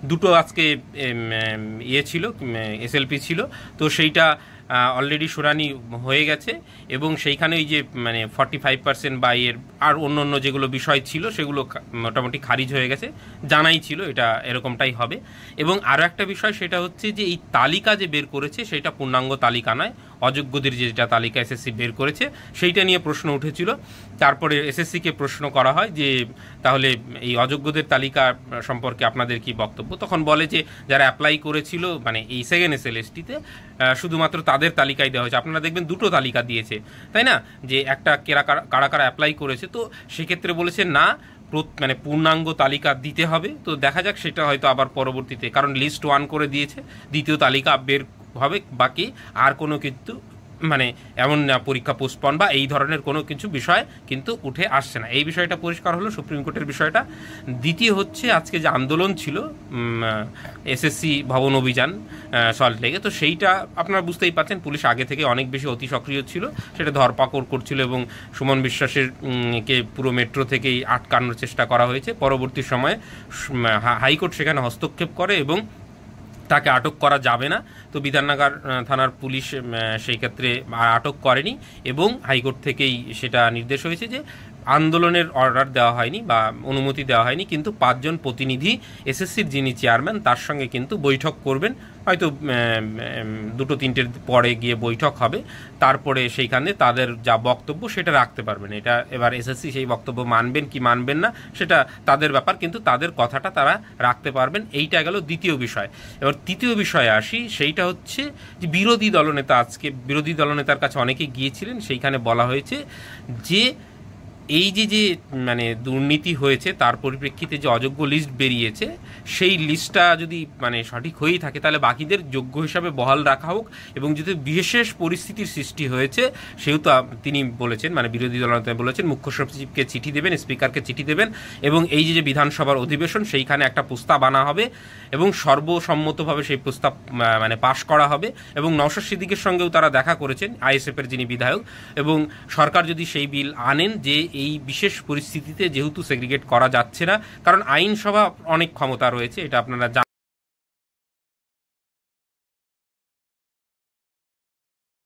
দুটো আজকে ইয়ে ছিল, এসএলপি ছিল, তো সেইটা অলরেডি শুনানি হয়ে গেছে এবং সেইখানে ওই যে মানে 45% বা এর আর অন্য যেগুলো বিষয় ছিল সেগুলো মোটামুটি খারিজ হয়ে গেছে, জানাই ছিল এটা এরকমটাই হবে। এবং আরও একটা বিষয় সেটা হচ্ছে যে এই তালিকা যে বের করেছে সেটা পূর্ণাঙ্গ তালিকা নয়, অযোগ্যদের যেটা তালিকা এসএসসি বের করেছে সেইটা নিয়ে প্রশ্ন উঠেছিল। তারপরে এসএসসিকে প্রশ্ন করা হয় যে তাহলে এই অযোগ্যদের তালিকা সম্পর্কে আপনাদের কি বক্তব্য, তখন বলে যে যারা অ্যাপ্লাই করেছিল মানে এই সেকেন্ড এসএলএসটিতে শুধুমাত্র তাদের তালিকায় দেওয়া হয়েছে। আপনারা দেখবেন দুটো তালিকা দিয়েছে, তাই না, যে একটা কারা কারা অ্যাপ্লাই করেছে, তো সেক্ষেত্রে বলেছে না মানে পূর্ণাঙ্গ তালিকা দিতে হবে। তো দেখা যাক সেটা হয়তো আবার পরবর্তীতে, কারণ লিস্ট 1 করে দিয়েছে, দ্বিতীয় তালিকা বের হবে, বাকি আর কোনো কিন্তু মানে এমন পরীক্ষা পোস্টপন বা এই ধরনের কোনো কিছু বিষয় কিন্তু উঠে আসছে না। এই বিষয়টা পরিষ্কার হলো সুপ্রিম কোর্টের বিষয়টা। দ্বিতীয় হচ্ছে আজকে যে আন্দোলন ছিল এসএসসি ভবন অভিযান সল্টলেকে, তো সেইটা আপনারা বুঝতেই পারছেন পুলিশ আগে থেকে অনেক বেশি অতি সক্রিয় ছিল, সেটা ধরপাকড় করছিল এবং সুমন বিশ্বাসের কে পুরো মেট্রো থেকেই আটকানোর চেষ্টা করা হয়েছে। পরবর্তী সময়ে হাইকোর্ট সেখানে হস্তক্ষেপ করে এবং তাকে আটক করা যাবে না, তো বিধাননগর থানার পুলিশ সেই ক্ষেত্রে আটক করেনি এবং হাইকোর্ট থেকেই সেটা নির্দেশ হয়েছে যে আন্দোলনের অর্ডার দেওয়া হয়নি বা অনুমতি দেওয়া হয়নি, কিন্তু 5 জন প্রতিনিধি এসএসসির যিনি চেয়ারম্যান তার সঙ্গে কিন্তু বৈঠক করবেন, হয়তো 2-3টের পরে গিয়ে বৈঠক হবে, তারপরে সেইখানে তাদের যা বক্তব্য সেটা রাখতে পারবেন। এটা এবার এসএসসি সেই বক্তব্য মানবেন কি মানবেন না সেটা তাদের ব্যাপার, কিন্তু তাদের কথাটা তারা রাখতে পারবেন। এইটা গেল দ্বিতীয় বিষয়। এবার তৃতীয় বিষয়ে আসি, সেইটা হচ্ছে যে বিরোধী দলনেতা, আজকে বিরোধী দলনেতার কাছে অনেকেই গিয়েছিলেন, সেইখানে বলা হয়েছে যে এই যে মানে দুর্নীতি হয়েছে তার পরিপ্রেক্ষিতে যে অযোগ্য লিস্ট বেরিয়েছে সেই লিস্টটা যদি মানে সঠিক হয়েই থাকে তাহলে বাকিদের যোগ্য হিসাবে বহাল রাখা হোক, এবং যদি বিশেষ পরিস্থিতির সৃষ্টি হয়েছে সেহেতু তিনি বলেছেন, মানে বিরোধী দলনেতা বলেছেন মুখ্য সচিবকে চিঠি দেবেন, স্পিকারকে চিঠি দেবেন এবং এই যে বিধানসভার অধিবেশন সেইখানে একটা প্রস্তাব আনা হবে এবং সর্বসম্মতভাবে সেই প্রস্তাব মানে পাশ করা হবে। এবং নওশাদ সিদ্দিকের সঙ্গেও তারা দেখা করেছেন, আইএসএফের যিনি বিধায়ক, এবং সরকার যদি সেই বিল আনেন যে এই বিশেষ পরিস্থিতিতে যেহেতু সেগ্রিগেট করা যাচ্ছে না, কারণ আইনসভা অনেক ক্ষমতা রয়েছে, এটা আপনারা